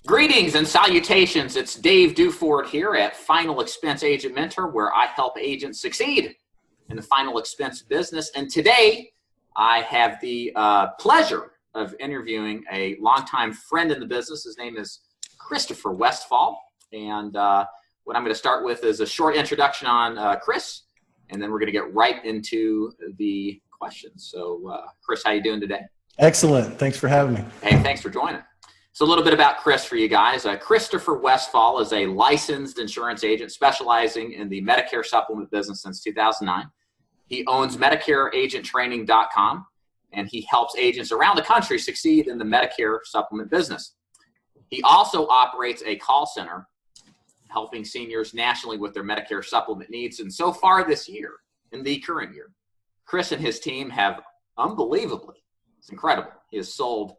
Greetings and salutations. It's Dave Duford here at Final Expense Agent Mentor, where I help agents succeed in the final expense business. And today I have the pleasure of interviewing a longtime friend in the business. His name is Christopher Westfall. And what I'm going to start with is a short introduction on Chris, and then we're going to get right into the questions. So Chris, how you doing today? Excellent. Thanks for having me. Hey, thanks for joining. So a little bit about Chris for you guys. Christopher Westfall is a licensed insurance agent specializing in the Medicare Supplement business since 2009. He owns MedicareAgentTraining.com, and he helps agents around the country succeed in the Medicare Supplement business. He also operates a call center helping seniors nationally with their Medicare Supplement needs. And so far this year, in the current year, Chris and his team have unbelievably, it's incredible, he has sold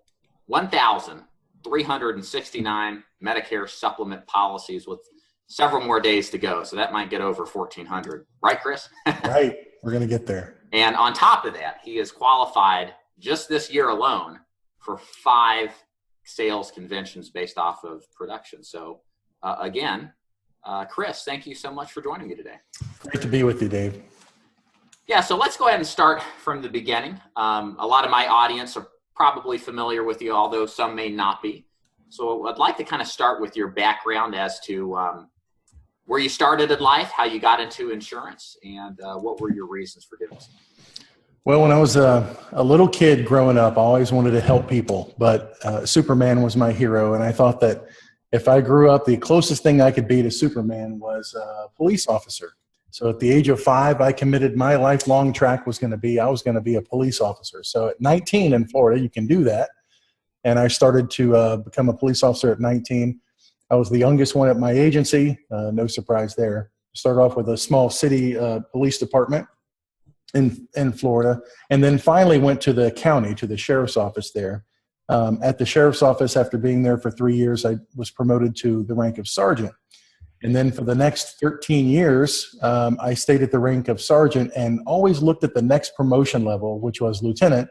1,369 Medicare Supplement policies with several more days to go. So that might get over 1,400. Right, Chris? Right. We're going to get there. And on top of that, he is qualified just this year alone for 5 sales conventions based off of production. So again, Chris, thank you so much for joining me today. Great to be with you, Dave. Yeah, so let's go ahead and start from the beginning. A lot of my audience are probably familiar with you, although some may not be. So I'd like to kind of start with your background as to where you started in life, how you got into insurance, and what were your reasons for doing so? Well, when I was a little kid growing up, I always wanted to help people, but Superman was my hero, and I thought that if I grew up, the closest thing I could be to Superman was a police officer. So at the age of 5, I committed my lifelong track was going to be, I was going to be a police officer. So at 19 in Florida, you can do that. And I started to become a police officer at 19. I was the youngest one at my agency. No surprise there. Started off with a small city police department in Florida, and then finally went to the county, to the sheriff's office there. At the sheriff's office, after being there for 3 years, I was promoted to the rank of sergeant. And then for the next 13 years, I stayed at the rank of sergeant and always looked at the next promotion level, which was lieutenant,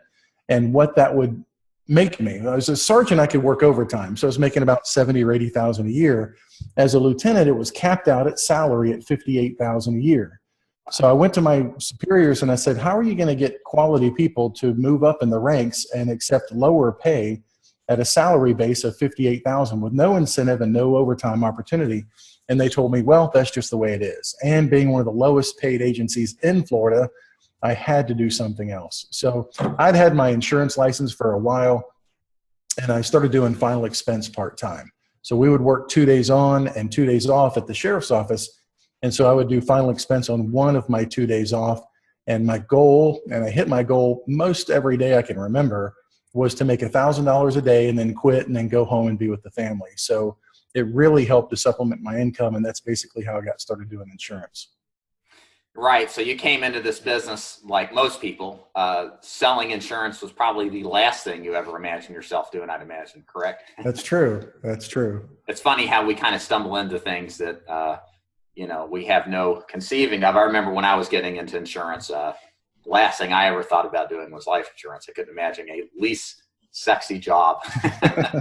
and what that would make me. As a sergeant, I could work overtime, so I was making about $70,000 or $80,000 a year. As a lieutenant, it was capped out at salary at $58,000 a year. So I went to my superiors and I said, how are you going to get quality people to move up in the ranks and accept lower pay at a salary base of $58,000 with no incentive and no overtime opportunity? And they told me, well, that's just the way it is. And being one of the lowest paid agencies in Florida, I had to do something else. So I'd had my insurance license for a while, and I started doing final expense part-time. So we would work 2 days on and 2 days off at the sheriff's office. And so I would do final expense on one of my 2 days off. And my goal, and I hit my goal most every day I can remember, was to make $1,000 a day and then quit and then go home and be with the family. So it really helped to supplement my income, and that's basically how I got started doing insurance. Right. So you came into this business like most people. Selling insurance was probably the last thing you ever imagined yourself doing, I'd imagine, correct? That's true. That's true. It's funny how we kind of stumble into things that, we have no conceiving of. I remember when I was getting into insurance, last thing I ever thought about doing was life insurance. I couldn't imagine a least sexy job.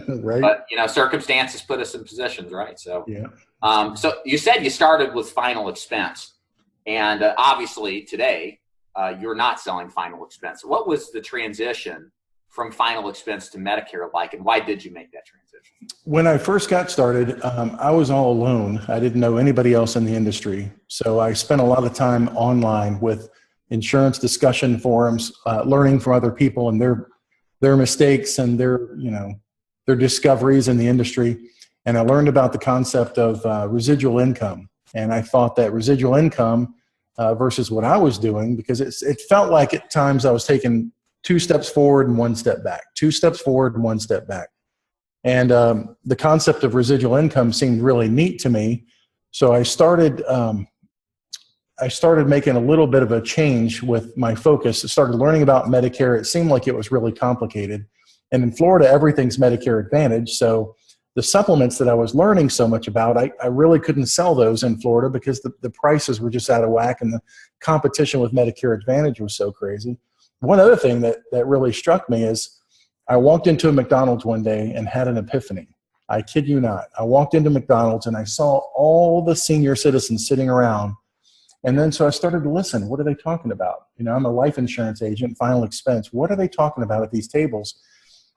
Right. But, circumstances put us in positions, right? So, yeah. So you said you started with final expense. And obviously today, you're not selling final expense. What was the transition from final expense to Medicare like, and why did you make that transition? When I first got started, I was all alone. I didn't know anybody else in the industry. So I spent a lot of time online with insurance discussion forums, learning from other people and their mistakes and their discoveries in the industry. And I learned about the concept of residual income. And I thought that residual income versus what I was doing, because it felt like at times I was taking 2 steps forward and 1 step back, 2 steps forward and 1 step back. And the concept of residual income seemed really neat to me. So I started making a little bit of a change with my focus. I started learning about Medicare. It seemed like it was really complicated. And in Florida, everything's Medicare Advantage. So the supplements that I was learning so much about, I really couldn't sell those in Florida because the prices were just out of whack and the competition with Medicare Advantage was so crazy. One other thing that really struck me is I walked into a McDonald's one day and had an epiphany. I kid you not. I walked into McDonald's and I saw all the senior citizens sitting around. And then so I started to listen. What are they talking about? You know, I'm a life insurance agent, final expense. What are they talking about at these tables?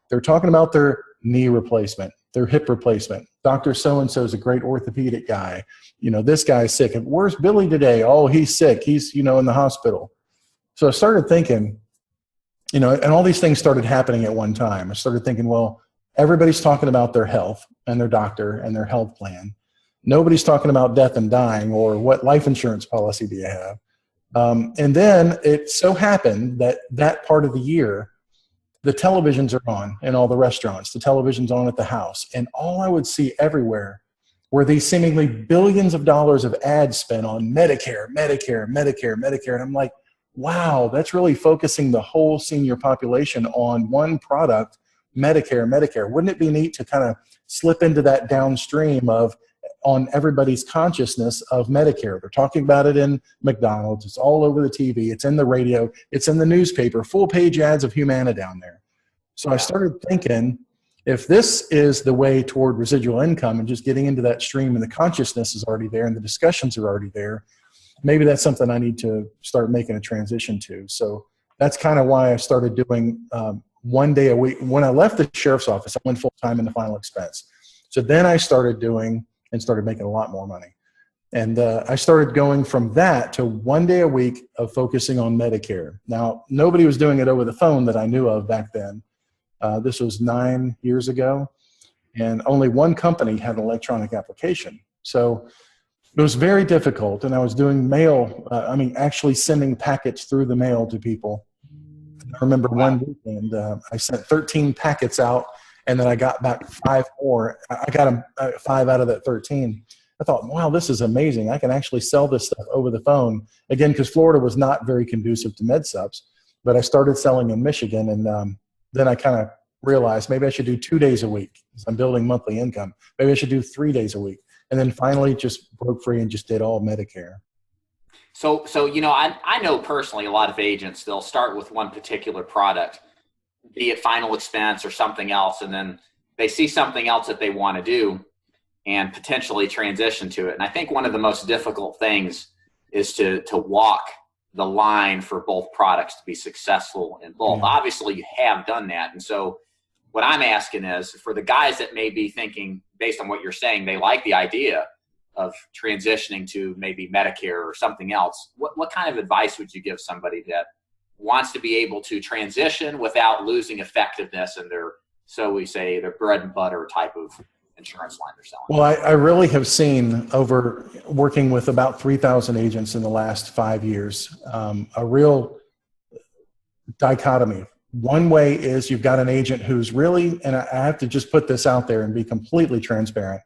They're talking about their knee replacement, their hip replacement. Dr. So-and-so is a great orthopedic guy. You know, this guy's sick. And where's Billy today? Oh, he's sick. He's, you know, in the hospital. So I started thinking, you know, and all these things started happening at one time. I started thinking, well, everybody's talking about their health and their doctor and their health plan. Nobody's talking about death and dying or what life insurance policy do you have. And then it so happened that that part of the year, the televisions are on in all the restaurants. The television's on at the house. And all I would see everywhere were these seemingly billions of dollars of ads spent on Medicare, Medicare, Medicare, Medicare. And I'm like, wow, that's really focusing the whole senior population on one product, Medicare, Medicare. Wouldn't it be neat to kind of slip into that downstream of on everybody's consciousness of Medicare? They're talking about it in McDonald's. It's all over the TV. It's in the radio. It's in the newspaper. Full page ads of Humana down there. So I started thinking, if this is the way toward residual income and just getting into that stream and the consciousness is already there and the discussions are already there, maybe that's something I need to start making a transition to. So that's kind of why I started doing one day a week. When I left the sheriff's office, I went full-time in the final expense. So then I started doing and started making a lot more money. And I started going from that to 1 day a week of focusing on Medicare. Now, nobody was doing it over the phone that I knew of back then. This was 9 years ago, and only one company had an electronic application. So it was very difficult, and I was doing mail, actually sending packets through the mail to people. I remember one weekend, I sent 13 packets out, and then I got back 5 more. I got them 5 out of that 13. I thought, wow, this is amazing. I can actually sell this stuff over the phone. Again, because Florida was not very conducive to med subs, but I started selling in Michigan, and then I kind of realized maybe I should do 2 days a week because I'm building monthly income. Maybe I should do 3 days a week. And then finally just broke free and just did all Medicare. So you know, I know personally a lot of agents, they'll start with one particular product, be it final expense or something else, and then they see something else that they want to do and potentially transition to it. And I think one of the most difficult things is to walk the line for both products to be successful in both. Yeah. Obviously, you have done that. And so what I'm asking is, for the guys that may be thinking, based on what you're saying, they like the idea of transitioning to maybe Medicare or something else, what kind of advice would you give somebody that wants to be able to transition without losing effectiveness in their, so we say, their bread and butter type of insurance line they're selling? Well, I really have seen, over working with about 3,000 agents in the last 5 years, a real dichotomy. One way is you've got an agent who's really, and I have to just put this out there and be completely transparent.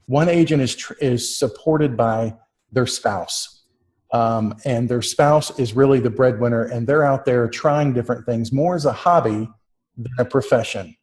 One agent is supported by their spouse, and their spouse is really the breadwinner, and they're out there trying different things more as a hobby than a profession.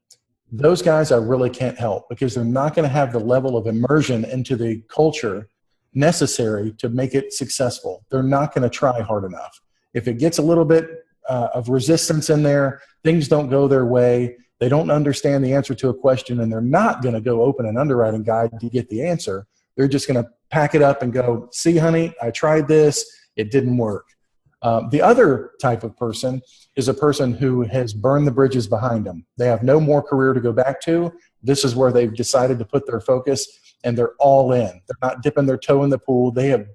Those guys I really can't help because they're not going to have the level of immersion into the culture necessary to make it successful. They're not going to try hard enough. If it gets a little bit of resistance in there, things don't go their way, they don't understand the answer to a question, and they're not going to go open an underwriting guide to get the answer. They're just going to pack it up and go, see, honey, I tried this, it didn't work. The other type of person is a person who has burned the bridges behind them. They have no more career to go back to. This is where they've decided to put their focus, and they're all in. They're not dipping their toe in the pool. They have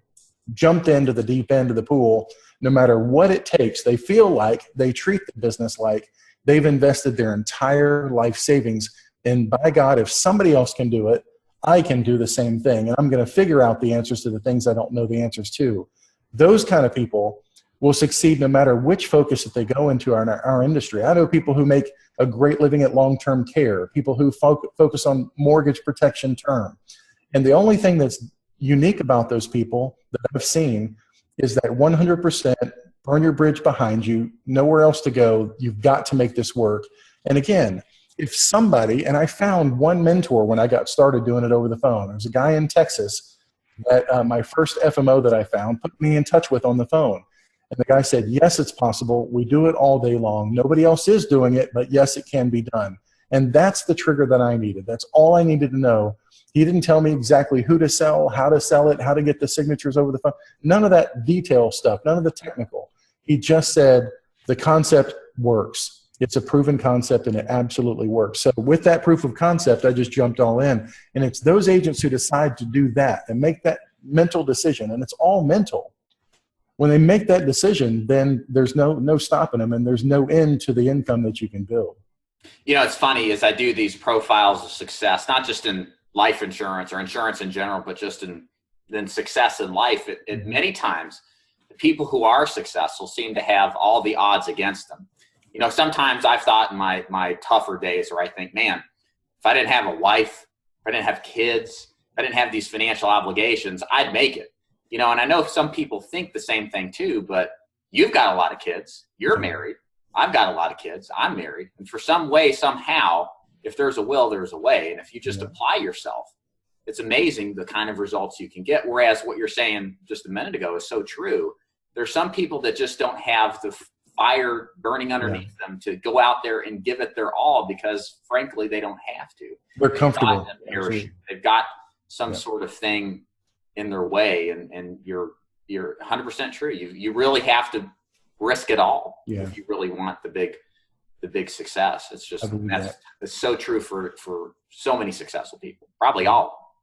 jumped into the deep end of the pool no matter what it takes. They feel like they treat the business like they've invested their entire life savings. And by God, if somebody else can do it, I can do the same thing. And I'm going to figure out the answers to the things I don't know the answers to. Those kind of people will succeed no matter which focus that they go into our industry. I know people who make a great living at long-term care, people who focus on mortgage protection term. And the only thing that's unique about those people that I've seen is that 100% burn your bridge behind you, nowhere else to go, you've got to make this work. And again, if somebody, and I found one mentor when I got started doing it over the phone. There was a guy in Texas that my first FMO that I found put me in touch with on the phone. And the guy said, yes, it's possible. We do it all day long. Nobody else is doing it, but yes, it can be done. And that's the trigger that I needed. That's all I needed to know. He didn't tell me exactly who to sell, how to sell it, how to get the signatures over the phone. None of that detail stuff, none of the technical. He just said the concept works. It's a proven concept and it absolutely works. So with that proof of concept, I just jumped all in. And it's those agents who decide to do that and make that mental decision, and it's all mental. When they make that decision, then there's no stopping them, and there's no end to the income that you can build. You know, it's funny as I do these profiles of success, not just in life insurance or insurance in general, but just in success in life. It many times, the people who are successful seem to have all the odds against them. You know, sometimes I've thought in my tougher days where I think, man, if I didn't have a wife, if I didn't have kids, if I didn't have these financial obligations, I'd make it. You know, and I know some people think the same thing too, but you've got a lot of kids. You're married. I've got a lot of kids. I'm married. And for some way, somehow, if there's a will, there's a way. And if you just apply yourself, it's amazing the kind of results you can get. Whereas what you're saying just a minute ago is so true. There's some people that just don't have the fire burning underneath them to go out there and give it their all because, frankly, they don't have to. They're comfortable. They've got some sort of thing in their way, and you're 100% true. You really have to risk it all if you really want the big success. It's just it's so true for so many successful people, probably all.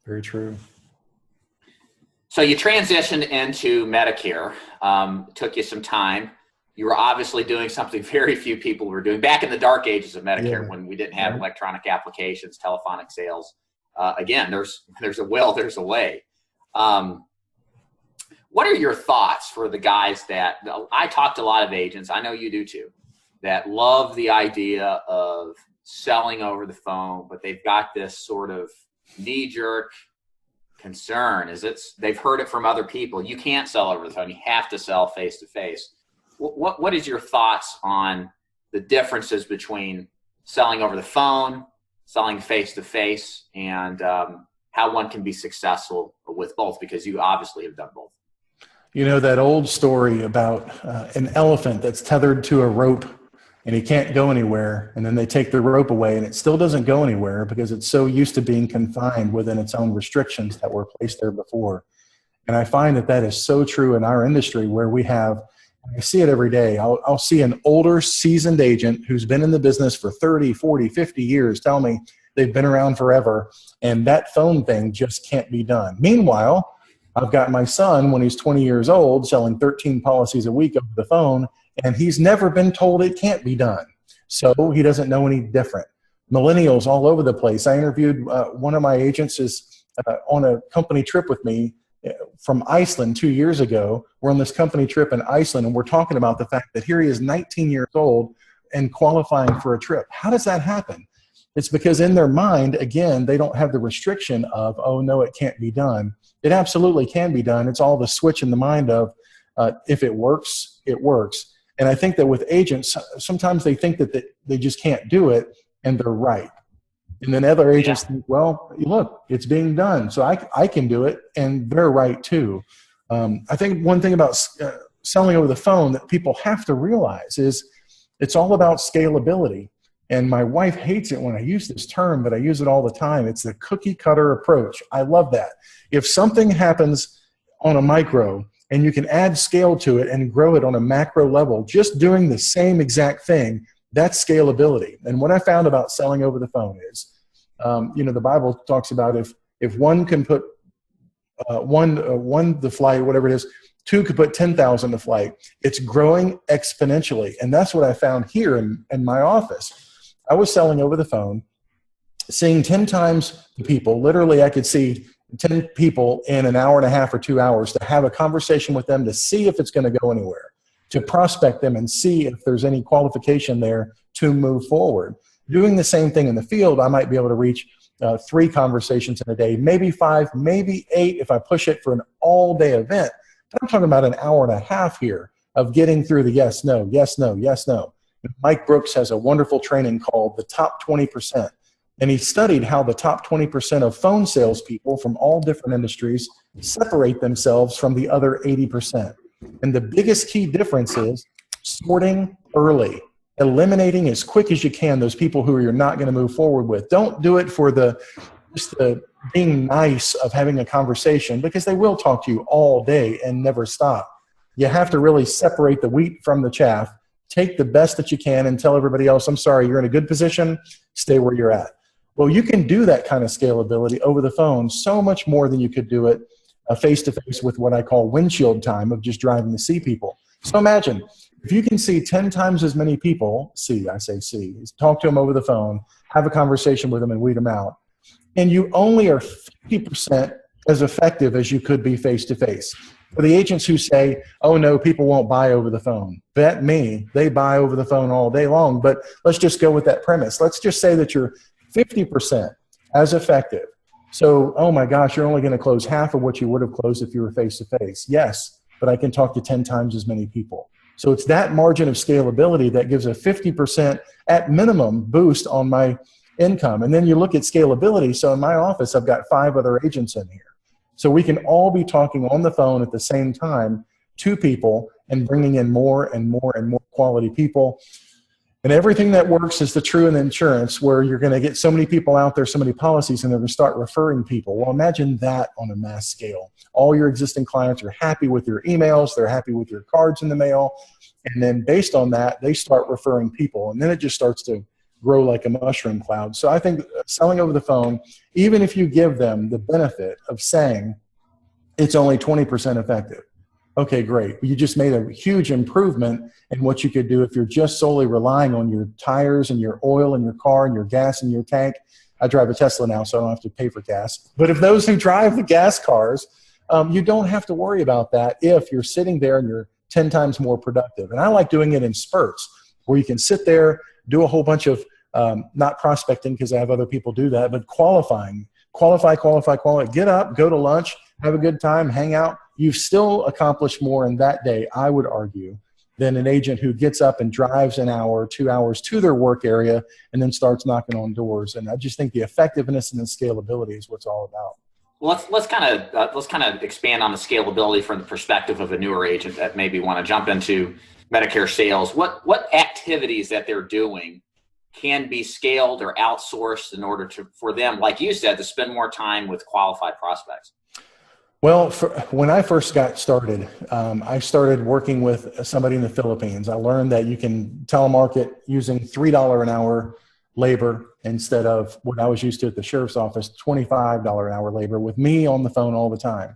Very true. So you transitioned into Medicare. Took you some time. You were obviously doing something very few people were doing back in the dark ages of Medicare when we didn't have electronic applications, telephonic sales. Again, there's a will, there's a way. What are your thoughts for the guys that I talk to a lot of agents, I know you do too, that love the idea of selling over the phone, but they've got this sort of knee-jerk concern. They've heard it from other people. You can't sell over the phone. You have to sell face-to-face. What is your thoughts on the differences between selling over the phone, selling face-to-face, and how one can be successful with both, because you obviously have done both? You know, that old story about an elephant that's tethered to a rope and he can't go anywhere, and then they take the rope away and it still doesn't go anywhere because it's so used to being confined within its own restrictions that were placed there before. And I find that is so true in our industry, where I see it every day. I'll see an older, seasoned agent who's been in the business for 30, 40, 50 years tell me they've been around forever, and that phone thing just can't be done. Meanwhile, I've got my son when he's 20 years old selling 13 policies a week over the phone, and he's never been told it can't be done. So he doesn't know any different. Millennials all over the place. I interviewed one of my agents is on a company trip with me from Iceland 2 years ago. We're on this company trip in Iceland, and we're talking about the fact that here he is 19 years old and qualifying for a trip. How does that happen? It's because in their mind, again, they don't have the restriction of, oh, no, it can't be done. It absolutely can be done. It's all the switch in the mind of if it works, it works. And I think that with agents, sometimes they think that they just can't do it, and they're right. And then other agents think, well, look, it's being done, so I can do it, and they're right too. I think one thing about selling over the phone that people have to realize is it's all about scalability. And my wife hates it when I use this term, but I use it all the time. It's the cookie cutter approach. I love that. If something happens on a micro and you can add scale to it and grow it on a macro level, just doing the same exact thing, that's scalability. And what I found about selling over the phone is, the Bible talks about if one can put one to flight, whatever it is, two could put 10,000 to flight. It's growing exponentially. And that's what I found here in my office. I was selling over the phone, seeing 10 times the people. Literally, I could see 10 people in an hour and a half or 2 hours to have a conversation with them to see if it's going to go anywhere, to prospect them and see if there's any qualification there to move forward. Doing the same thing in the field, I might be able to reach 3 conversations in a day, maybe 5, maybe 8 if I push it for an all-day event. But I'm talking about an hour and a half here of getting through the yes, no, yes, no, yes, no. Mike Brooks has a wonderful training called the top 20%. And he studied how the top 20% of phone salespeople from all different industries separate themselves from the other 80%. And the biggest key difference is sorting early. eliminating as quick as you can those people who you're not going to move forward with. Don't do it for just the being nice of having a conversation, because they will talk to you all day and never stop. You have to really separate the wheat from the chaff, take the best that you can and tell everybody else, I'm sorry, you're in a good position, stay where you're at. Well, you can do that kind of scalability over the phone so much more than you could do it face-to-face with what I call windshield time of just driving to see people. So imagine if you can see 10 times as many people, talk to them over the phone, have a conversation with them and weed them out, and you only are 50% as effective as you could be face-to-face. For the agents who say, oh no, people won't buy over the phone, bet me, they buy over the phone all day long. But let's just go with that premise. Let's just say that you're 50% as effective. So, oh my gosh, you're only going to close half of what you would have closed if you were face-to-face. Yes, but I can talk to 10 times as many people. So it's that margin of scalability that gives a 50% at minimum boost on my income. And then you look at scalability. So in my office, I've got 5 other agents in here. So we can all be talking on the phone at the same time to people and bringing in more and more and more quality people. And everything that works is the true in insurance, where you're going to get so many people out there, so many policies, and they're going to start referring people. Well, imagine that on a mass scale. All your existing clients are happy with your emails. They're happy with your cards in the mail. And then based on that, they start referring people. And then it just starts to grow like a mushroom cloud. So I think selling over the phone, even if you give them the benefit of saying it's only 20% effective, okay, great. You just made a huge improvement in what you could do if you're just solely relying on your tires and your oil in your car and your gas in your tank. I drive a Tesla now, so I don't have to pay for gas. But if those who drive the gas cars, you don't have to worry about that if you're sitting there and you're 10 times more productive. And I like doing it in spurts where you can sit there, do a whole bunch of not prospecting, because I have other people do that, but qualify, get up, go to lunch, have a good time, hang out. You've still accomplished more in that day, I would argue, than an agent who gets up and drives an hour, 2 hours to their work area and then starts knocking on doors. And I just think the effectiveness and the scalability is what's all about. Well, let's kind of expand on the scalability from the perspective of a newer agent that maybe want to jump into Medicare sales. What activities that they're doing can be scaled or outsourced in order for them, like you said, to spend more time with qualified prospects? Well, when I first got started, I started working with somebody in the Philippines. I learned that you can telemarket using $3 an hour labor instead of what I was used to at the sheriff's office, $25 an hour labor, with me on the phone all the time.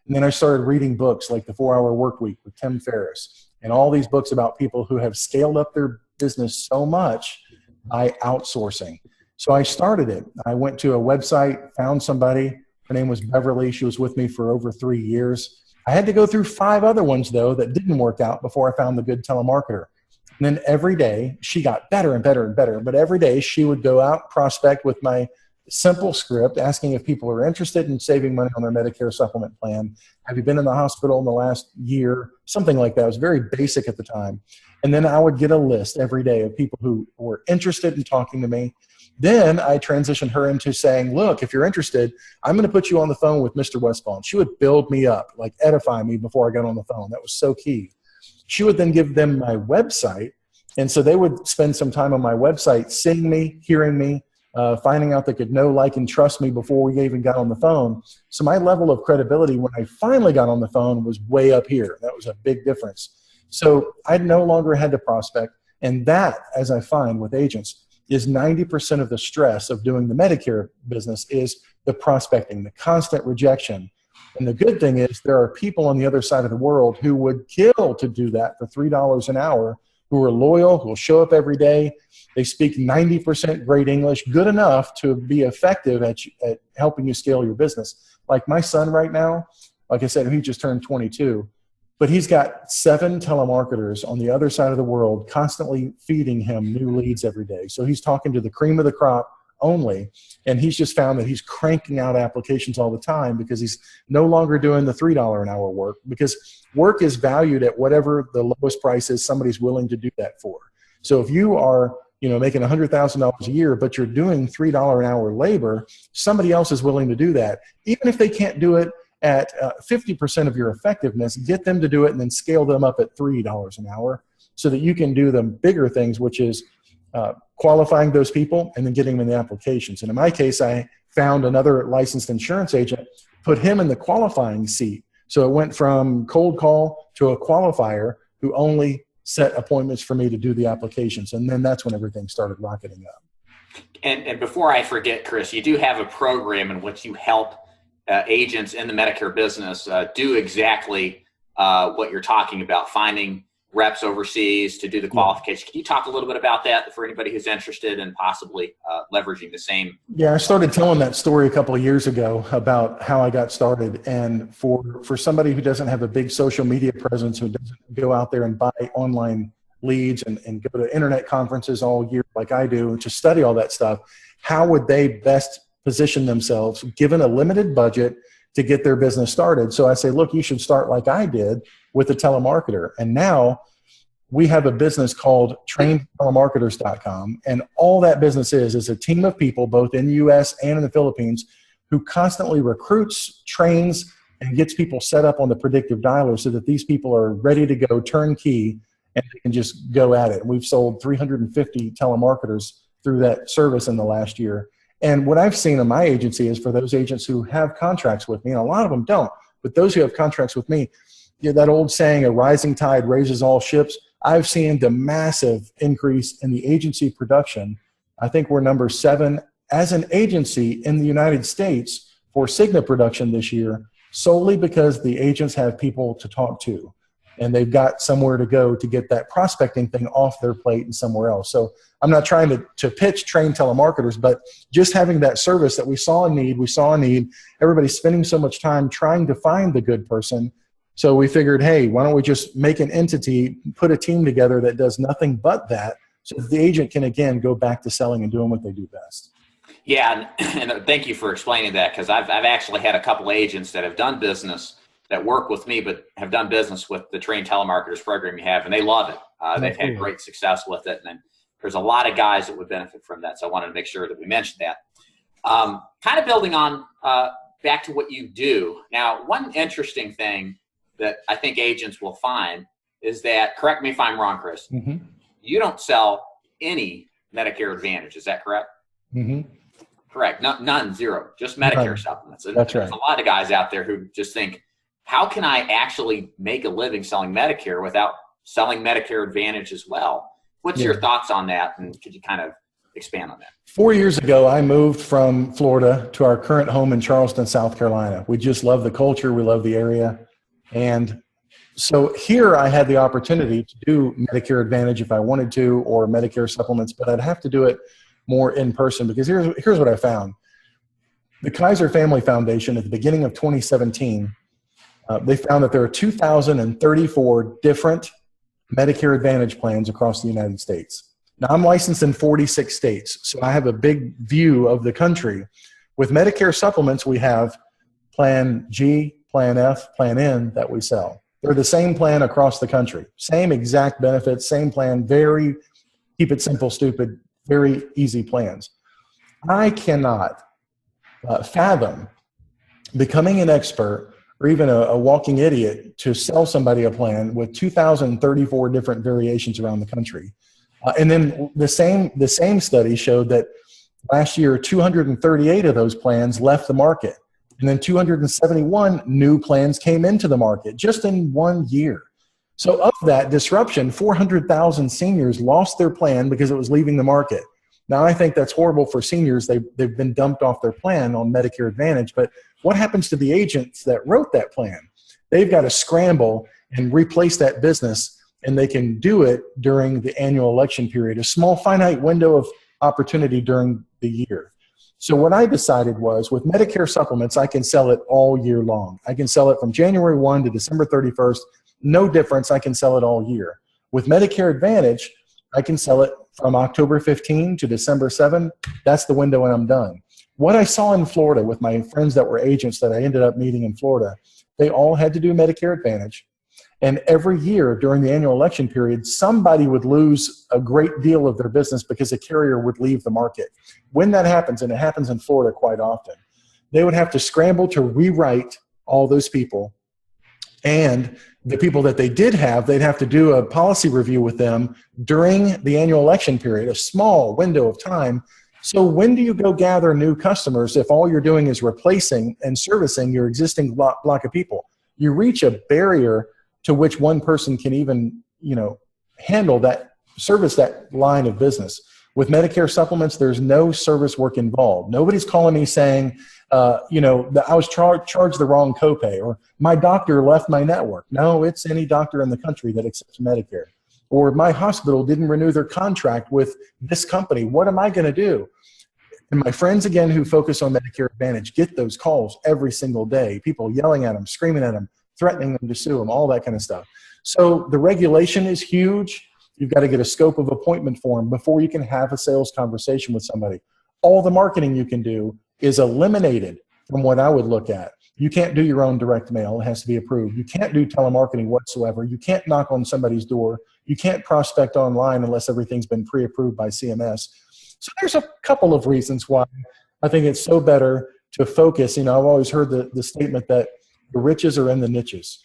And then I started reading books like The 4-Hour Workweek with Tim Ferriss and all these books about people who have scaled up their business so much by outsourcing. So I started it. I went to a website, found somebody. Her name was Beverly. She was with me for over 3 years. I had to go through 5 other ones, though, that didn't work out before I found the good telemarketer. And then every day, she got better and better and better. But every day, she would go out, prospect with my simple script, asking if people are interested in saving money on their Medicare Supplement plan. Have you been in the hospital in the last year? Something like that. It was very basic at the time. And then I would get a list every day of people who were interested in talking to me. Then I transitioned her into saying, look, if you're interested, I'm going to put you on the phone with Mr. Westfall. And she would build me up, like edify me before I got on the phone. That was so key. She would then give them my website. And so they would spend some time on my website, seeing me, hearing me, finding out they could know, like, and trust me before we even got on the phone. So my level of credibility when I finally got on the phone was way up here. That was a big difference. So I no longer had to prospect. And that, as I find with agents, is 90% of the stress of doing the Medicare business is the prospecting, the constant rejection. And the good thing is there are people on the other side of the world who would kill to do that for $3 an hour, who are loyal, who will show up every day. They speak 90% great English, good enough to be effective at helping you scale your business. Like my son right now, like I said, he just turned 22. But he's got 7 telemarketers on the other side of the world constantly feeding him new leads every day. So he's talking to the cream of the crop only. And he's just found that he's cranking out applications all the time because he's no longer doing the $3 an hour work, because work is valued at whatever the lowest price is somebody's willing to do that for. So if you are making $100,000 a year, but you're doing $3 an hour labor, somebody else is willing to do that. Even if they can't do it at 50% of your effectiveness, get them to do it and then scale them up at $3 an hour. so that you can do the bigger things, which is qualifying those people and then getting them in the applications. And in my case, I found another licensed insurance agent, put him in the qualifying seat. So it went from cold call to a qualifier who only set appointments for me to do the applications. And then that's when everything started rocketing up. And before I forget, Chris, you do have a program in which you help agents in the Medicare business do exactly what you're talking about, finding reps overseas to do the qualification. Can you talk a little bit about that for anybody who's interested in possibly leveraging the same? Yeah, I started telling that story a couple of years ago about how I got started. And for somebody who doesn't have a big social media presence, who doesn't go out there and buy online leads and go to internet conferences all year like I do to study all that stuff, how would they best position themselves given a limited budget to get their business started? So I say, look, you should start like I did with a telemarketer. And now we have a business called trainedtelemarketers.com. And all that business is a team of people, both in the US and in the Philippines, who constantly recruits, trains, and gets people set up on the predictive dialer so that these people are ready to go turnkey and they can just go at it. And we've sold 350 telemarketers through that service in the last year. And what I've seen in my agency is for those agents who have contracts with me, and a lot of them don't, but those who have contracts with me, that old saying, a rising tide raises all ships. I've seen the massive increase in the agency production. I think we're number 7 as an agency in the United States for Cigna production this year, solely because the agents have people to talk to and they've got somewhere to go to get that prospecting thing off their plate and somewhere else. So I'm not trying to pitch trained telemarketers, but just having that service that we saw a need, everybody's spending so much time trying to find the good person. So we figured, hey, why don't we just make an entity, put a team together that does nothing but that, so that the agent can, again, go back to selling and doing what they do best. Yeah, and thank you for explaining that, because I've actually had a couple agents that have done business that work with me, but have done business with the Trained Telemarketers program you have, and they love it. They've had great success with it, and there's a lot of guys that would benefit from that. So I wanted to make sure that we mentioned that. Kind of building on back to what you do. Now, one interesting thing that I think agents will find is that, correct me if I'm wrong, Chris, you don't sell any Medicare Advantage. Is that correct? Correct. None, zero, just Medicare supplements. And that's right. There's a lot of guys out there who just think, how can I actually make a living selling Medicare without selling Medicare Advantage as well? What's your thoughts on that? And could you kind of expand on that? 4 years ago, I moved from Florida to our current home in Charleston, South Carolina. We just love the culture. We love the area. And so here I had the opportunity to do Medicare Advantage if I wanted to, or Medicare supplements, but I'd have to do it more in person, because here's what I found. The Kaiser Family Foundation at the beginning of 2017, they found that there are 2,034 different Medicare Advantage plans across the United States. Now, I'm licensed in 46 states, so I have a big view of the country. With Medicare supplements, we have Plan G, Plan F, Plan N that we sell. They're the same plan across the country. Same exact benefits, same plan, very, keep it simple, stupid, very easy plans. I cannot fathom becoming an expert or even a walking idiot to sell somebody a plan with 2,034 different variations around the country. And then the same study showed that last year, 238 of those plans left the market. And then 271 new plans came into the market just in 1 year. So of that disruption, 400,000 seniors lost their plan because it was leaving the market. Now, I think that's horrible for seniors. They've been dumped off their plan on Medicare Advantage. But what happens to the agents that wrote that plan? They've got to scramble and replace that business, and they can do it during the annual election period, a small finite window of opportunity during the year. So what I decided was, with Medicare supplements, I can sell it all year long. I can sell it from January 1 to December 31st. No difference. I can sell it all year. With Medicare Advantage, I can sell it from October 15 to December 7. That's the window and I'm done. What I saw in Florida with my friends that were agents that I ended up meeting in Florida, they all had to do Medicare Advantage. And every year during the annual election period, somebody would lose a great deal of their business because a carrier would leave the market. When that happens, and it happens in Florida quite often, they would have to scramble to rewrite all those people And the people that they did have, they'd have to do a policy review with them during the annual election period, a small window of time. So when do you go gather new customers if all you're doing is replacing and servicing your existing block of people? You reach a barrier to which one person can even, handle that, service that line of business. With Medicare supplements, there's no service work involved. Nobody's calling me saying, I was charged the wrong copay, or my doctor left my network. No, it's any doctor in the country that accepts Medicare. Or my hospital didn't renew their contract with this company. What am I going to do? And my friends, again, who focus on Medicare Advantage, get those calls every single day. People yelling at them, screaming at them, threatening them to sue them, all that kind of stuff. So the regulation is huge. You've got to get a scope of appointment form before you can have a sales conversation with somebody. All the marketing you can do is eliminated from what I would look at. You can't do your own direct mail. It has to be approved. You can't do telemarketing whatsoever. You can't knock on somebody's door. You can't prospect online unless everything's been pre-approved by CMS. So there's a couple of reasons why I think it's so better to focus. I've always heard the statement that the riches are in the niches.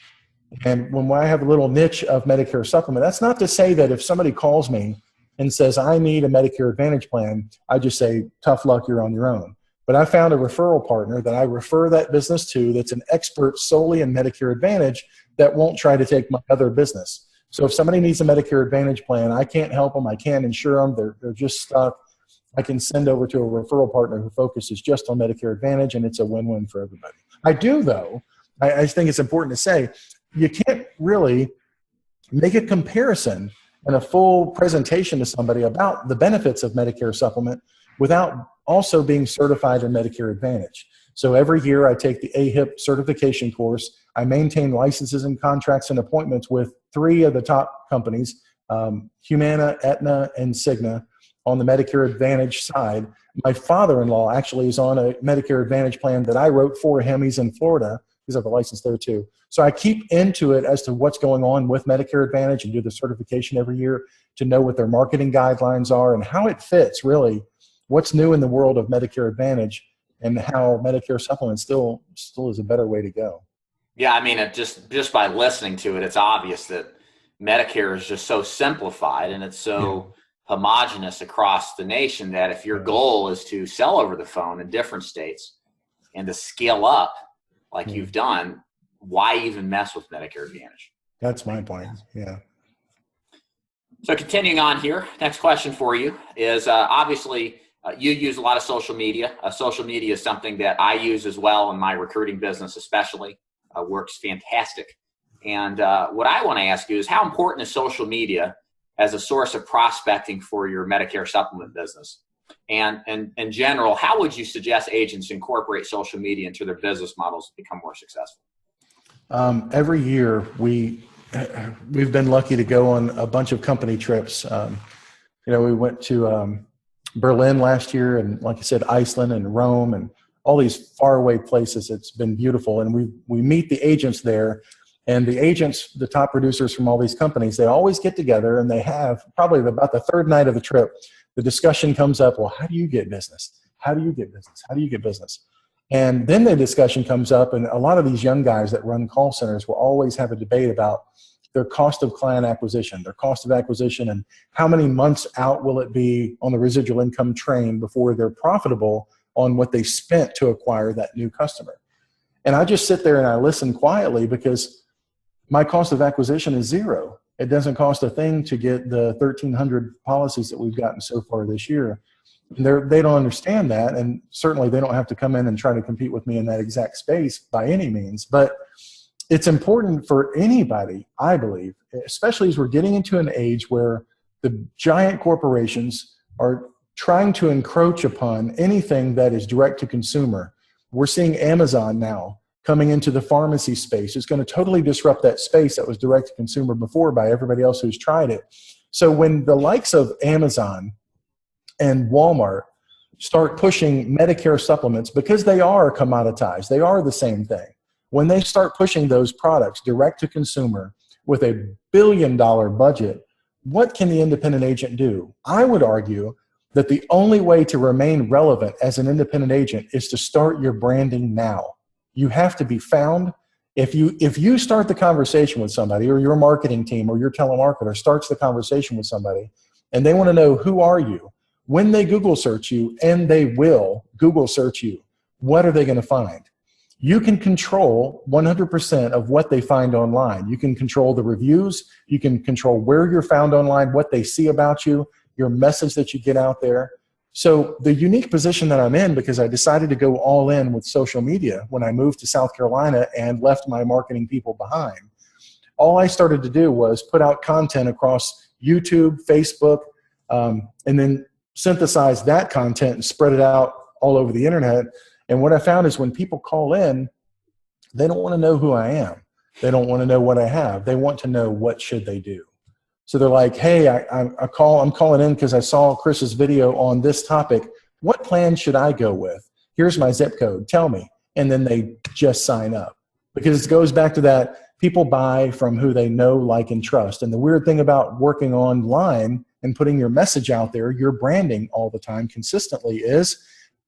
And when I have a little niche of Medicare supplement, that's not to say that if somebody calls me and says, I need a Medicare Advantage plan, I just say, tough luck, you're on your own. But I found a referral partner that I refer that business to that's an expert solely in Medicare Advantage that won't try to take my other business. So if somebody needs a Medicare Advantage plan, I can't help them. I can't insure them. They're just stuck. I can send over to a referral partner who focuses just on Medicare Advantage, and it's a win-win for everybody. I do, though, I think it's important to say, you can't really make a comparison and a full presentation to somebody about the benefits of Medicare Supplement without also being certified in Medicare Advantage. So every year I take the AHIP certification course. I maintain licenses and contracts and appointments with 3 of the top companies, Humana, Aetna, and Cigna, on the Medicare Advantage side. My father-in-law actually is on a Medicare Advantage plan that I wrote for him. He's in Florida. He's have a license there too. So I keep into it as to what's going on with Medicare Advantage and do the certification every year to know what their marketing guidelines are and how it fits, really, what's new in the world of Medicare Advantage and how Medicare Supplement still is a better way to go. Yeah, I mean, just by listening to it, it's obvious that Medicare is just so simplified and it's so homogenous across the nation that if your goal is to sell over the phone in different states and to scale up like you've done, why even mess with Medicare Advantage? That's my point. Yeah. So continuing on here, next question for you is obviously you use a lot of social media. Social media is something that I use as well in my recruiting business, especially. Works fantastic. And what I want to ask you is how important is social media as a source of prospecting for your Medicare Supplement business? And in general, how would you suggest agents incorporate social media into their business models to become more successful? Every year we've been lucky to go on a bunch of company trips. We went to Berlin last year, and like I said, Iceland and Rome and all these faraway places. It's been beautiful. And we meet the agents there, and the agents, the top producers from all these companies, they always get together, and they have probably about the third night of the trip, the discussion comes up, well, how do you get business? How do you get business? How do you get business? And then the discussion comes up, and a lot of these young guys that run call centers will always have a debate about their cost of client acquisition, and how many months out will it be on the residual income train before they're profitable on what they spent to acquire that new customer. And I just sit there and I listen quietly because my cost of acquisition is zero. It doesn't cost a thing to get the 1,300 policies that we've gotten so far this year. They don't understand that, and certainly they don't have to come in and try to compete with me in that exact space by any means. But it's important for anybody, I believe, especially as we're getting into an age where the giant corporations are trying to encroach upon anything that is direct to consumer. We're seeing Amazon now coming into the pharmacy space. It's going to totally disrupt that space that was direct to consumer before by everybody else who's tried it. So when the likes of Amazon and Walmart start pushing Medicare supplements, because they are commoditized, they are the same thing. When they start pushing those products direct to consumer with $1 billion budget, what can the independent agent do? I would argue that the only way to remain relevant as an independent agent is to start your branding now. You have to be found If you start the conversation with somebody, or your marketing team or your telemarketer starts the conversation with somebody, and they want to know, who are you? When they Google search you, and they will Google search you, what are they going to find? You can control 100% of what they find online. You can control the reviews. You can control where you're found online, what they see about you, your message that you get out there. So the unique position that I'm in, because I decided to go all in with social media when I moved to South Carolina and left my marketing people behind, all I started to do was put out content across YouTube, Facebook, and then synthesize that content and spread it out all over the internet. And what I found is when people call in, they don't want to know who I am. They don't want to know what I have. They want to know, what should they do? So they're like, hey, I'm calling in because I saw Chris's video on this topic. What plan should I go with? Here's my zip code. Tell me. And then they just sign up. Because it goes back to that, people buy from who they know, like, and trust. And the weird thing about working online and putting your message out there, your branding all the time consistently, is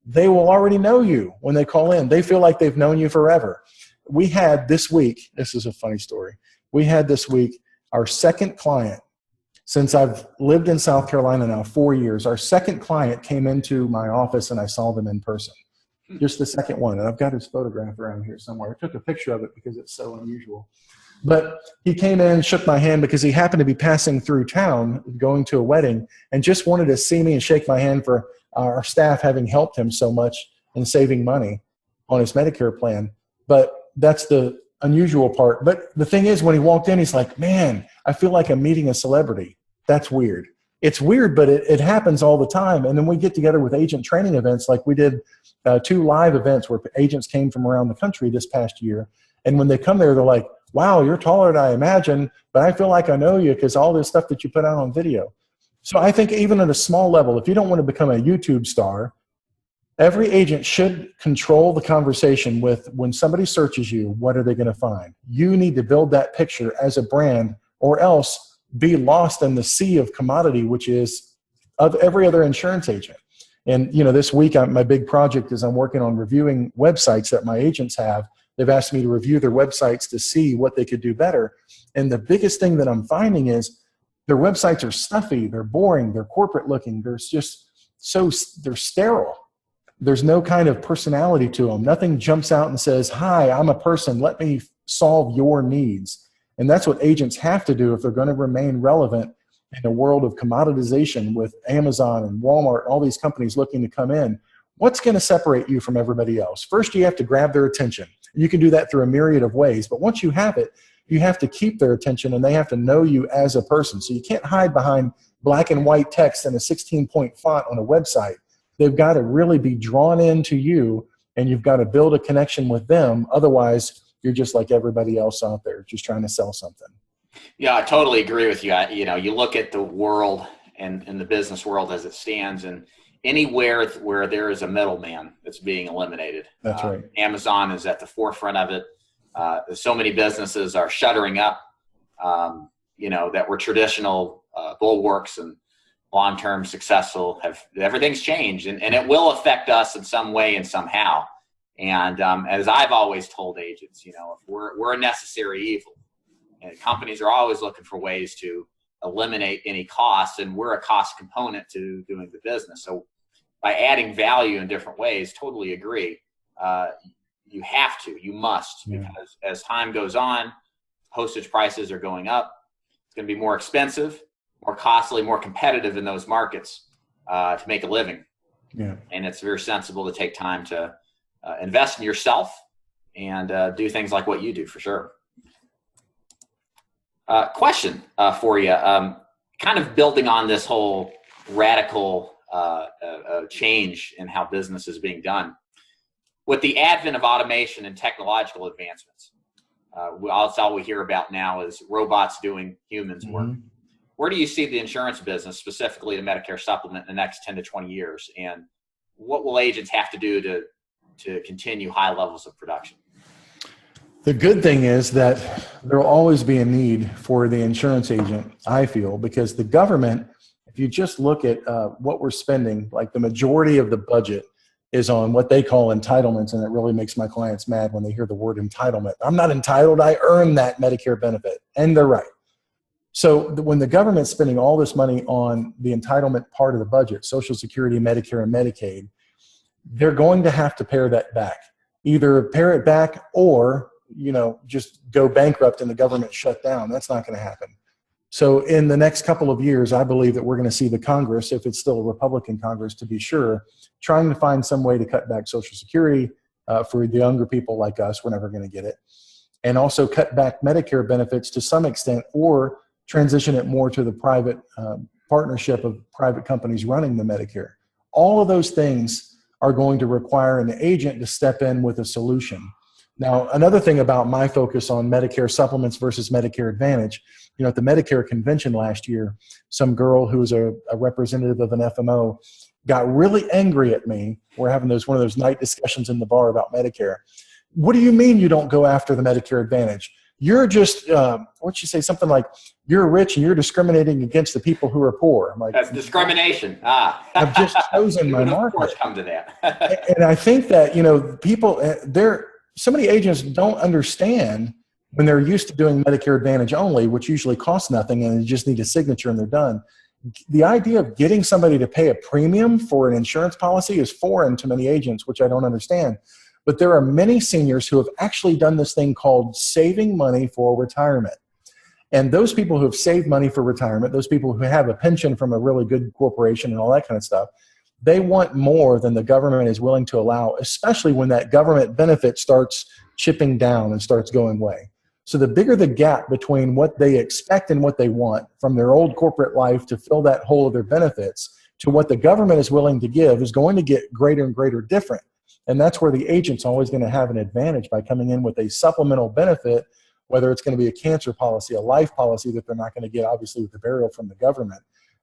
they will already know you when they call in. They feel like they've known you forever. We had this week, this is a funny story. We had this week our second client, since I've lived in South Carolina now 4 years, our second client came into my office and I saw them in person. Just the second one. And I've got his photograph around here somewhere. I took a picture of it because it's so unusual. But he came in, shook my hand because he happened to be passing through town, going to a wedding, and just wanted to see me and shake my hand for our staff having helped him so much in saving money on his Medicare plan. But that's the unusual part. But the thing is, when he walked in, he's like, man, I feel like I'm meeting a celebrity. That's weird. It's weird, but it happens all the time. And then we get together with agent training events, like we did 2 live events where agents came from around the country this past year. And when they come there, they're like, wow, you're taller than I imagined, but I feel like I know you because all this stuff that you put out on video. So I think even at a small level, if you don't want to become a YouTube star, every agent should control the conversation with, when somebody searches you, what are they going to find? You need to build that picture as a brand, or else be lost in the sea of commodity, which is of every other insurance agent. And this week, my big project is I'm working on reviewing websites that my agents have. They've asked me to review their websites to see what they could do better. And the biggest thing that I'm finding is their websites are stuffy, they're boring, they're corporate looking, they're sterile. There's no kind of personality to them. Nothing jumps out and says, hi, I'm a person, let me solve your needs. And that's what agents have to do if they're going to remain relevant in a world of commoditization with Amazon and Walmart, all these companies looking to come in. What's going to separate you from everybody else? First, you have to grab their attention. You can do that through a myriad of ways, but once you have it, you have to keep their attention, and they have to know you as a person. So you can't hide behind black and white text and a 16-point font on a website. They've got to really be drawn into you, and you've got to build a connection with them. Otherwise, you're just like everybody else out there, just trying to sell something. Yeah, I totally agree with you. You look at the world and the business world as it stands, and anywhere where there is a middleman, that's being eliminated. That's right. Amazon is at the forefront of it. So many businesses are shuttering up, that were traditional bulwarks and long-term successful. Everything's changed, and it will affect us in some way and somehow. And as I've always told agents, if we're a necessary evil, and companies are always looking for ways to eliminate any costs, and we're a cost component to doing the business. So by adding value in different ways, totally agree. You must, because as time goes on, postage prices are going up. It's going to be more expensive, more costly, more competitive in those markets to make a living. Yeah. And it's very sensible to take time to invest in yourself and do things like what you do, for sure. Question for you, kind of building on this whole radical change in how business is being done. With the advent of automation and technological advancements, that's all we hear about now is robots doing humans' work. Where do you see the insurance business, specifically the Medicare Supplement, in the next 10 to 20 years? And what will agents have to do to continue high levels of production? The good thing is that there will always be a need for the insurance agent, I feel, because the government, if you just look at what we're spending, like the majority of the budget is on what they call entitlements, and it really makes my clients mad when they hear the word entitlement. I'm not entitled, I earn that Medicare benefit, and they're right. So when the government's spending all this money on the entitlement part of the budget, Social Security, Medicare, and Medicaid, they're going to have to pare that back. Either pare it back or, just go bankrupt and the government shut down. That's not going to happen. So in the next couple of years, I believe that we're going to see the Congress, if it's still a Republican Congress to be sure, trying to find some way to cut back Social Security for the younger people like us. We're never going to get it. And also cut back Medicare benefits to some extent, or transition it more to the private partnership of private companies running the Medicare. All of those things are going to require an agent to step in with a solution. Now, another thing about my focus on Medicare supplements versus Medicare Advantage, at the Medicare convention last year, some girl who was a representative of an FMO got really angry at me. We're having one of those night discussions in the bar about Medicare. What do you mean you don't go after the Medicare Advantage? You're just, what'd she say? Something like, you're rich and you're discriminating against the people who are poor. I'm like, that's discrimination. I've just chosen my market. Of course, come to that. And I think that, people, so many agents don't understand when they're used to doing Medicare Advantage only, which usually costs nothing and they just need a signature and they're done. The idea of getting somebody to pay a premium for an insurance policy is foreign to many agents, which I don't understand. But there are many seniors who have actually done this thing called saving money for retirement. And those people who have saved money for retirement, those people who have a pension from a really good corporation and all that kind of stuff, they want more than the government is willing to allow, especially when that government benefit starts chipping down and starts going away. So the bigger the gap between what they expect and what they want from their old corporate life to fill that hole of their benefits to what the government is willing to give is going to get greater and greater different. And that's where the agent's always going to have an advantage by coming in with a supplemental benefit, whether it's going to be a cancer policy, a life policy that they're not going to get, obviously, with the burial from the government.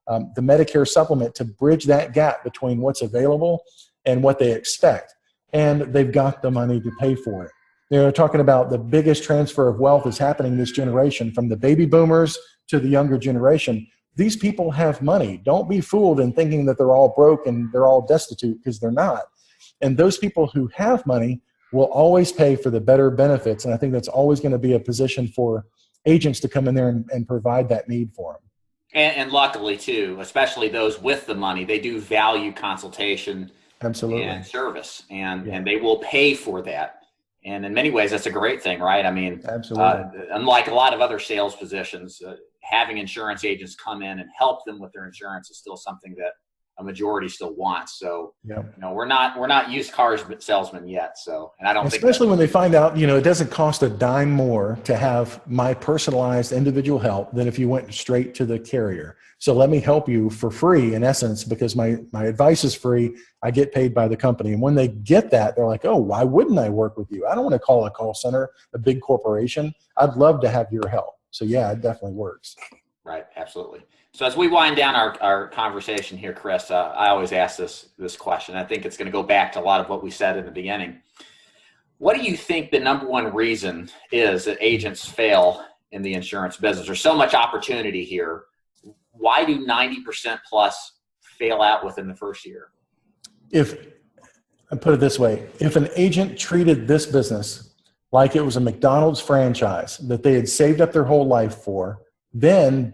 The Medicare supplement to bridge that gap between what's available and what they expect. And they've got the money to pay for it. They're talking about the biggest transfer of wealth is happening this generation, from the baby boomers to the younger generation. These people have money. Don't be fooled in thinking that they're all broke and they're all destitute, because they're not. And those people who have money will always pay for the better benefits. And I think that's always going to be a position for agents to come in there and provide that need for them. And luckily, too, especially those with the money, they do value consultation. Absolutely. And service, and they will pay for that. And in many ways, that's a great thing, right? I mean, absolutely. Unlike a lot of other sales positions, having insurance agents come in and help them with their insurance is still something that a majority still wants. So, we're not used car salesmen yet. So, and I don't think, especially when they find out, it doesn't cost a dime more to have my personalized individual help than if you went straight to the carrier. So let me help you for free, in essence, because my advice is free. I get paid by the company. And when they get that, they're like, oh, why wouldn't I work with you? I don't want to call a call center, a big corporation. I'd love to have your help. So yeah, it definitely works. Right. Absolutely. So as we wind down our conversation here, Chris, I always ask this question. I think it's going to go back to a lot of what we said in the beginning. What do you think the number one reason is that agents fail in the insurance business? There's so much opportunity here. Why do 90% plus fail out within the first year? If I put it this way, if an agent treated this business like it was a McDonald's franchise that they had saved up their whole life for, then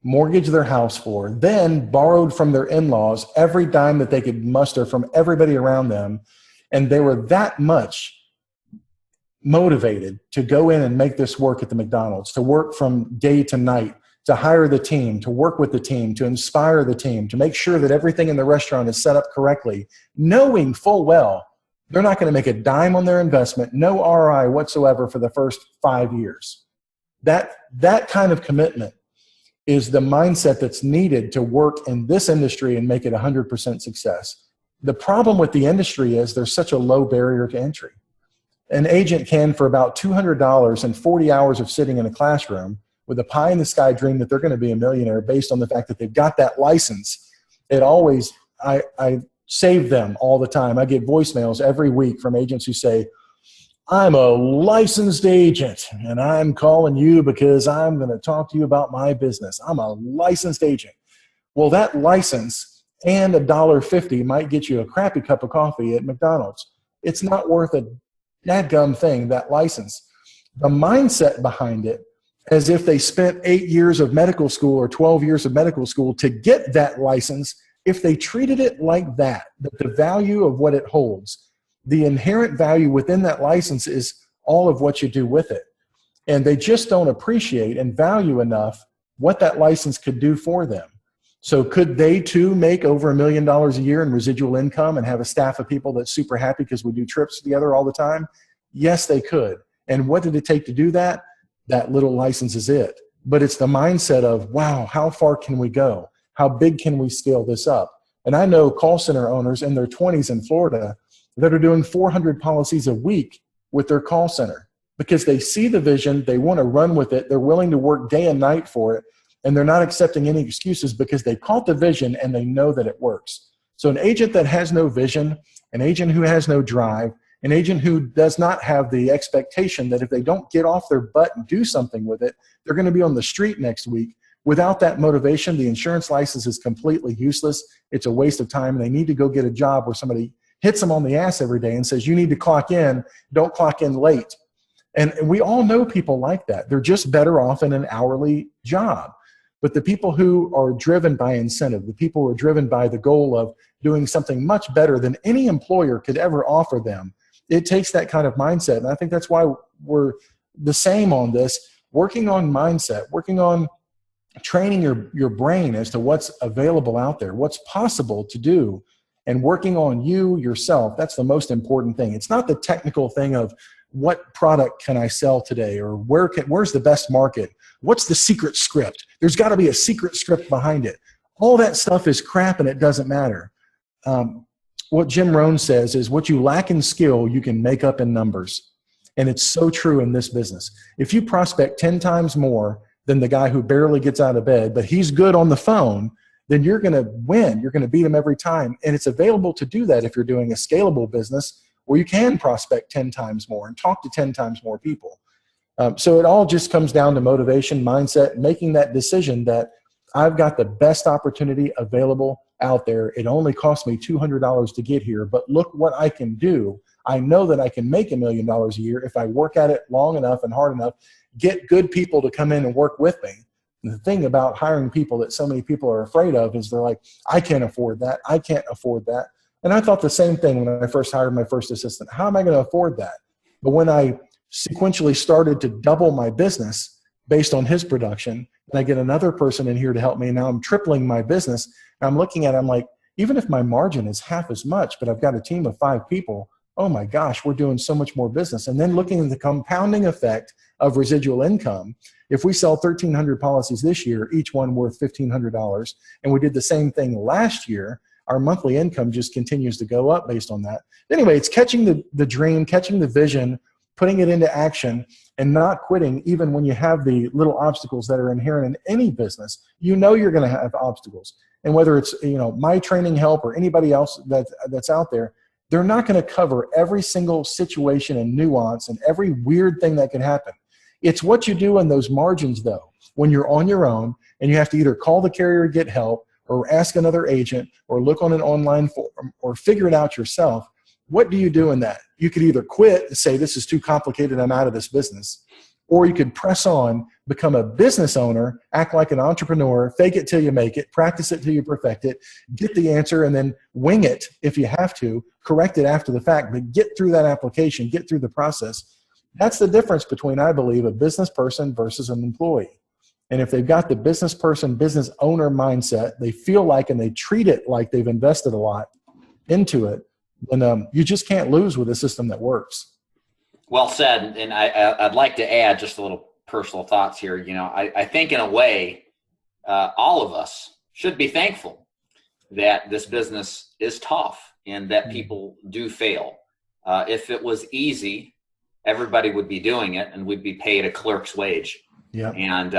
mortgaged their house for, then borrowed from their in-laws every dime that they could muster from everybody around them, and they were that much motivated to go in and make this work at the McDonald's, to work from day to night, to hire the team, to work with the team, to inspire the team, to make sure that everything in the restaurant is set up correctly, knowing full well they're not going to make a dime on their investment, no ROI whatsoever for the first 5 years. That kind of commitment is the mindset that's needed to work in this industry and make it 100% success. The problem with the industry is there's such a low barrier to entry. An agent can, for about $200 and 40 hours of sitting in a classroom with a pie in the sky dream that they're going to be a millionaire based on the fact that they've got that license. I save them all the time. I get voicemails every week from agents who say, I'm a licensed agent and I'm calling you because I'm going to talk to you about my business. I'm a licensed agent. Well, that license and $1.50 might get you a crappy cup of coffee at McDonald's. It's not worth a dadgum thing, that license. The mindset behind it, as if they spent 8 years of medical school or 12 years of medical school to get that license, if they treated it like that, the value of what it holds, the inherent value within that license is all of what you do with it. And they just don't appreciate and value enough what that license could do for them. So could they too make over $1 million a year in residual income and have a staff of people that's super happy because we do trips together all the time? Yes, they could. And what did it take to do that? That little license is it. But it's the mindset of, wow, how far can we go? How big can we scale this up? And I know call center owners in their 20s in Florida that are doing 400 policies a week with their call center because they see the vision, they want to run with it, they're willing to work day and night for it, and they're not accepting any excuses because they caught the vision and they know that it works. So an agent that has no vision, an agent who has no drive, an agent who does not have the expectation that if they don't get off their butt and do something with it, they're going to be on the street next week. Without that motivation, the insurance license is completely useless. It's a waste of time. And they need to go get a job where somebody hits them on the ass every day and says, you need to clock in, don't clock in late. And we all know people like that. They're just better off in an hourly job. But the people who are driven by incentive, the people who are driven by the goal of doing something much better than any employer could ever offer them, it takes that kind of mindset. And I think that's why we're the same on this, working on mindset, working on training your brain as to what's available out there, what's possible to do, and working on you yourself. That's the most important thing. It's not the technical thing of what product can I sell today, or where's the best market? What's the secret script? There's got to be a secret script behind it. All that stuff is crap and it doesn't matter. What Jim Rohn says is what you lack in skill, you can make up in numbers. And it's so true in this business. If you prospect 10 times more than the guy who barely gets out of bed, but he's good on the phone, then you're going to win. You're going to beat him every time. And it's available to do that if you're doing a scalable business where you can prospect 10 times more and talk to 10 times more people. So it all just comes down to motivation, mindset, making that decision that I've got the best opportunity available out there. It only cost me $200 to get here, but look what I can do. I know that I can make $1 million a year if I work at it long enough and hard enough, get good people to come in and work with me. And the thing about hiring people that so many people are afraid of is they're like, I can't afford that. I can't afford that. And I thought the same thing when I first hired my first assistant. How am I going to afford that? But when I sequentially started to double my business based on his production, and I get another person in here to help me, now I'm tripling my business. And I'm looking at it, I'm like, even if my margin is half as much, but I've got a team of 5 people, oh my gosh, we're doing so much more business. And then looking at the compounding effect of residual income, if we sell 1,300 policies this year, each one worth $1,500, and we did the same thing last year, our monthly income just continues to go up based on that. Anyway, it's catching the dream, catching the vision, putting it into action, and not quitting even when you have the little obstacles that are inherent in any business. You know you're going to have obstacles. And whether it's my training help or anybody else that's out there, they're not going to cover every single situation and nuance and every weird thing that can happen. It's what you do in those margins, though, when you're on your own and you have to either call the carrier to get help or ask another agent or look on an online forum or figure it out yourself. What do you do in that? You could either quit and say, this is too complicated, I'm out of this business. Or you could press on, become a business owner, act like an entrepreneur, fake it till you make it, practice it till you perfect it, get the answer, and then wing it if you have to, correct it after the fact, but get through that application, get through the process. That's the difference between, I believe, a business person versus an employee. And if they've got the business person, business owner mindset, they feel like and they treat it like they've invested a lot into it, then you just can't lose with a system that works. Well said. And I'd like to add just a little personal thoughts here. I think in a way, all of us should be thankful that this business is tough and that people do fail. If it was easy, everybody would be doing it and we'd be paid a clerk's wage. Yeah. And,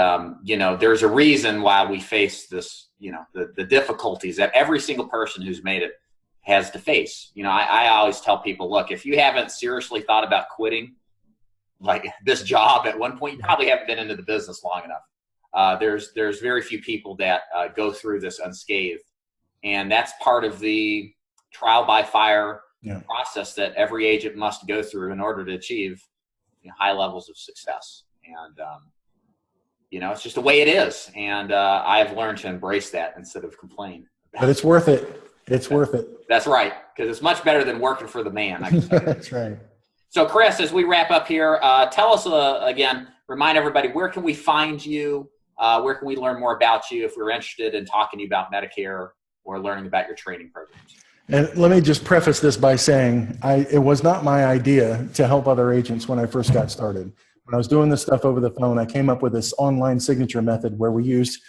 there's a reason why we face this, the difficulties that every single person who's made it has to face. I always tell people, look, if you haven't seriously thought about quitting like this job at one point, you probably haven't been into the business long enough. There's very few people that go through this unscathed. And that's part of the trial by fire Yeah. process that every agent must go through in order to achieve high levels of success. And, it's just the way it is. And I've learned to embrace that instead of complain. But it's worth it. It's worth it. That's right. Because it's much better than working for the man. I can tell you. That's right. So, Chris, as we wrap up here, tell us again, remind everybody, where can we find you? Where can we learn more about you if we're interested in talking to you about Medicare or learning about your training programs? And let me just preface this by saying it was not my idea to help other agents when I first got started. When I was doing this stuff over the phone, I came up with this online signature method where we used,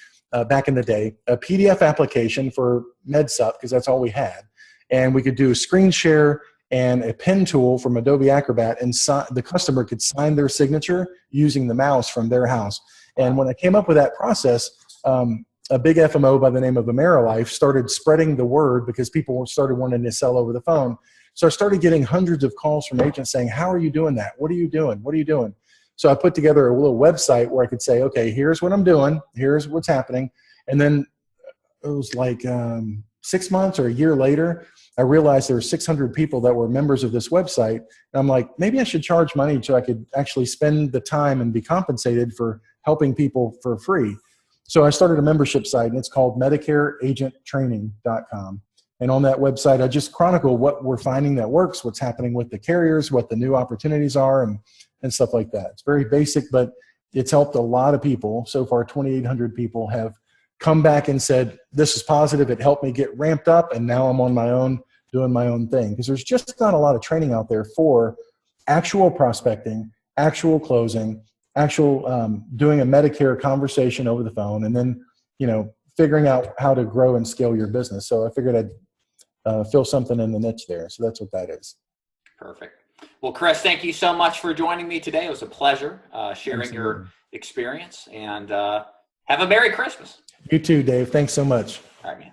back in the day, a PDF application for MedSup, because that's all we had. And we could do a screen share and a pen tool from Adobe Acrobat, and the customer could sign their signature using the mouse from their house. And when I came up with that process, a big FMO by the name of AmeriLife started spreading the word because people started wanting to sell over the phone. So I started getting hundreds of calls from agents saying, how are you doing that? What are you doing? What are you doing? So I put together a little website where I could say, okay, here's what I'm doing. Here's what's happening. And then it was like 6 months or a year later, I realized there were 600 people that were members of this website. And I'm like, maybe I should charge money so I could actually spend the time and be compensated for helping people for free. So I started a membership site, and it's called MedicareAgentTraining.com. And on that website, I just chronicle what we're finding that works, what's happening with the carriers, what the new opportunities are, and stuff like that. It's very basic, but it's helped a lot of people. So far, 2,800 people have come back and said, this is positive. It helped me get ramped up, and now I'm on my own doing my own thing. Because there's just not a lot of training out there for actual prospecting, actual closing, doing a Medicare conversation over the phone, and then, figuring out how to grow and scale your business. So I figured I'd fill something in the niche there. So that's what that is. Perfect. Well, Chris, thank you so much for joining me today. It was a pleasure sharing your experience, and have a Merry Christmas. You too, Dave. Thanks so much. All right, man.